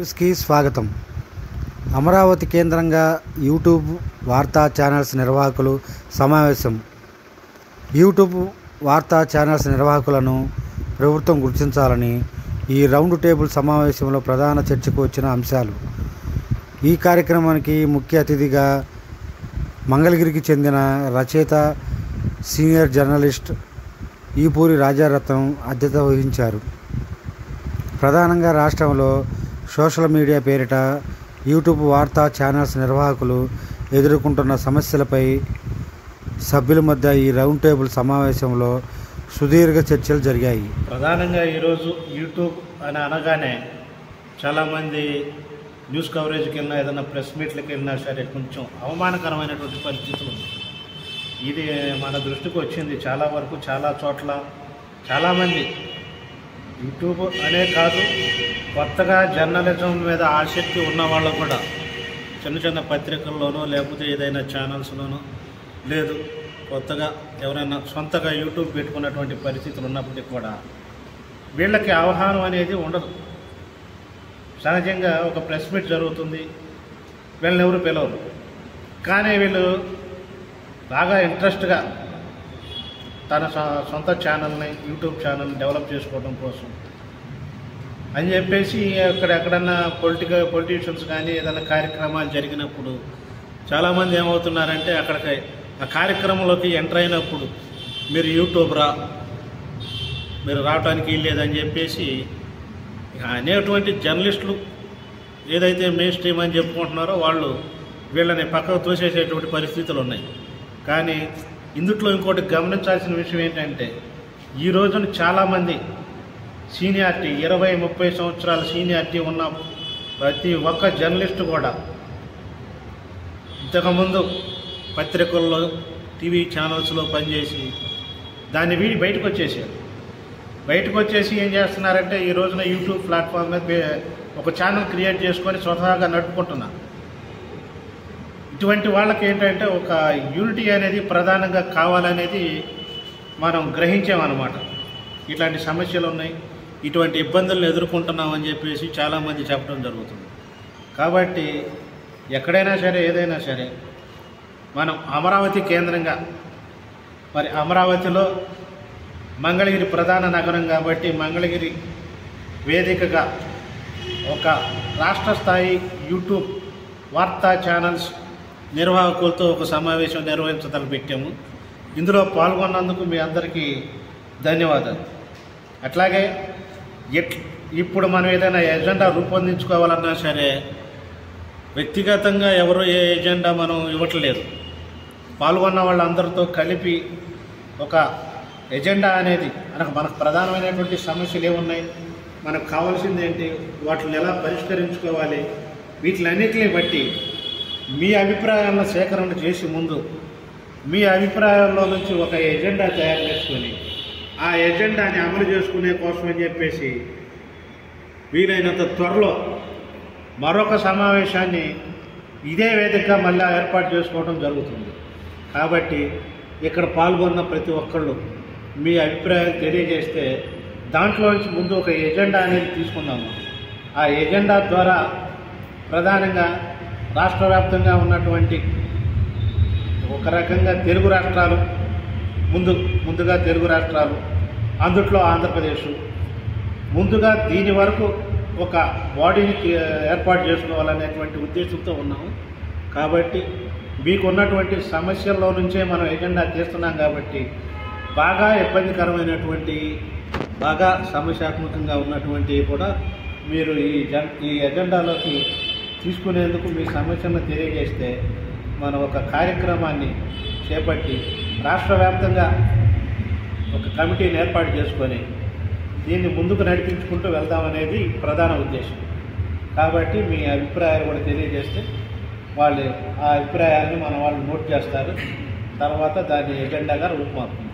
న్యూస్కి స్వాగతం. అమరావతి కేంద్రంగా యూట్యూబ్ వార్తా ఛానల్స్ నిర్వాహకులు సమావేశం. యూట్యూబ్ వార్తా ఛానల్స్ నిర్వాహకులను ప్రభుత్వం గుర్తించాలని ఈ రౌండ్ టేబుల్ సమావేశంలో ప్రధాన చర్చకు వచ్చిన అంశాలు. ఈ కార్యక్రమానికి ముఖ్య అతిథిగా మంగళగిరికి చెందిన రచయిత, సీనియర్ జర్నలిస్ట్ ఈపూరి రాజారత్నం అధ్యక్షత వహించారు. ప్రధానంగా రాష్ట్రంలో సోషల్ మీడియా పేరిట యూట్యూబ్ వార్తా ఛానల్స్ నిర్వాహకులు ఎదుర్కొంటున్న సమస్యలపై సభ్యుల మధ్య ఈ రౌండ్ టేబుల్ సమావేశంలో సుదీర్ఘ చర్చలు జరిగాయి. ప్రధానంగా ఈరోజు యూట్యూబ్ అని అనగానే చాలామంది న్యూస్ కవరేజ్కి వెళ్ళినా, ఏదైనా ప్రెస్ మీట్లకి వెళ్ళినా సరే కొంచెం అవమానకరమైనటువంటి పరిస్థితులు ఉంది. ఇది మన దృష్టికి వచ్చింది. చాలా వరకు చాలా చోట్ల చాలామంది యూట్యూబ్ అనే కాదు, కొత్తగా జర్నలిజం మీద ఆసక్తి ఉన్న వాళ్ళు కూడా చిన్న చిన్న పత్రికల్లోనో లేకపోతే ఏదైనా ఛానల్స్లోనో లేదు కొత్తగా ఎవరైనా సొంతగా యూట్యూబ్ పెట్టుకున్నటువంటి పరిస్థితులు ఉన్నప్పటికీ కూడా వీళ్ళకి అవగాహన అనేది ఉండదు. సహజంగా ఒక ప్రెస్ మీట్ జరుగుతుంది, వీళ్ళని ఎవరు పిలవరు, కానీ వీళ్ళు బాగా ఇంట్రెస్ట్గా తన సొంత ఛానల్ని, యూట్యూబ్ ఛానల్ని డెవలప్ చేసుకోవడం కోసం అని చెప్పేసి ఎక్కడెక్కడన్నా పొలిటీషియన్స్ కానీ ఏదైనా కార్యక్రమాలు జరిగినప్పుడు చాలామంది ఏమవుతున్నారంటే అక్కడికి ఆ కార్యక్రమంలోకి ఎంటర్ అయినప్పుడు మీరు యూట్యూబరా, మీరు రావడానికి వీల్లేదని చెప్పేసి అనేటువంటి జర్నలిస్టులు ఏదైతే మెయిన్ స్ట్రీమ్ అని చెప్పుకుంటున్నారో వాళ్ళు వీళ్ళని పక్కకు తోసేసేటువంటి పరిస్థితులు ఉన్నాయి. కానీ ఇందుట్లో ఇంకోటి గమనించాల్సిన విషయం ఏంటంటే ఈ రోజున చాలామంది సీనియారిటీ 20-30 సంవత్సరాల సీనియారిటీ ఉన్న ప్రతి ఒక్క జర్నలిస్టు కూడా ఇంతకుముందు పత్రికల్లో, టీవీ ఛానల్స్లో పనిచేసి దాన్ని వీడి బయటకు వచ్చేసి ఏం చేస్తున్నారంటే ఈ రోజున యూట్యూబ్ ప్లాట్ఫామ్ మీద ఒక ఛానల్ క్రియేట్ చేసుకొని స్వతహాగా నడుపుకుంటున్నారు. ఇటువంటి వాళ్ళకి ఏంటంటే ఒక యూనిటీ అనేది ప్రధానంగా కావాలనేది మనం గ్రహించామన్నమాట. ఇట్లాంటి సమస్యలు ఉన్నాయి, ఇటువంటి ఇబ్బందులను ఎదుర్కొంటున్నామని చెప్పేసి చాలామంది చెప్పడం జరుగుతుంది. కాబట్టి ఎక్కడైనా సరే ఏదైనా సరే మనం అమరావతి కేంద్రంగా, మరి అమరావతిలో మంగళగిరి ప్రధాన నగరం కాబట్టి మంగళగిరి వేదికగా ఒక రాష్ట్ర స్థాయి యూట్యూబ్ వార్తా ఛానల్స్ నిర్వాహకులతో ఒక సమావేశం నిర్వహించదలపెట్టాము. ఇందులో పాల్గొన్నందుకు మీ అందరికీ ధన్యవాదాలు. అట్లాగే ఇప్పుడు మనం ఏదైనా ఎజెండా రూపొందించుకోవాలన్నా సరే వ్యక్తిగతంగా ఎవరు ఏ ఎజెండా మనం ఇవ్వట్లేదు. పాల్గొన్న వాళ్ళందరితో కలిపి ఒక ఎజెండా అనేది మనకు ప్రధానమైనటువంటి సమస్యలు ఏమున్నాయి, మనకు కావాల్సింది ఏంటి, వాటిని ఎలా పరిష్కరించుకోవాలి, వీటిలన్నిటిని బట్టి మీ అభిప్రాయాలను సేకరణ చేసి ముందు మీ అభిప్రాయాల్లో నుంచి ఒక ఎజెండా తయారు చేసుకొని ఆ ఎజెండాని అమలు చేసుకునే కోసం అని చెప్పేసి వీలైనంత త్వరలో మరొక సమావేశాన్ని ఇదే వేదికగా మళ్ళీ ఏర్పాటు చేసుకోవడం జరుగుతుంది. కాబట్టి ఇక్కడ పాల్గొన్న ప్రతి ఒక్కళ్ళు మీ అభిప్రాయాలు తెలియజేస్తే దాంట్లో నుంచి ముందు ఒక ఎజెండా అనేది తీసుకుందాము. ఆ ఎజెండా ద్వారా ప్రధానంగా రాష్ట్ర వ్యాప్తంగా ఉన్నటువంటి ఒక రకంగా తెలుగు రాష్ట్రాలు, ముందుగా తెలుగు రాష్ట్రాలు, అందుట్లో ఆంధ్రప్రదేశ్, ముందుగా దీని వరకు ఒక బాడీని ఏర్పాటు చేసుకోవాలనేటువంటి ఉద్దేశంతో ఉన్నాము. కాబట్టి మీకున్నటువంటి సమస్యల్లో నుంచే మనం ఎజెండా తీస్తున్నాం. కాబట్టి బాగా ఇబ్బందికరమైనటువంటి, బాగా సమస్యాత్మకంగా ఉన్నటువంటి కూడా మీరు ఈ ఎజెండాలోకి తీసుకునేందుకు మీ సమస్యలను తెలియజేస్తే మనం ఒక కార్యక్రమాన్ని చేపట్టి రాష్ట్ర వ్యాప్తంగా ఒక కమిటీని ఏర్పాటు చేసుకొని దీన్ని ముందుకు నడిపించుకుంటూ వెళ్దామనేది ప్రధాన ఉద్దేశం. కాబట్టి మీ అభిప్రాయాలు కూడా తెలియజేస్తే వాళ్ళు ఆ అభిప్రాయాన్ని మన వాళ్ళు నోట్ చేస్తారు, తర్వాత దాన్ని ఎజెండాగా రూపుమాపుతుంది.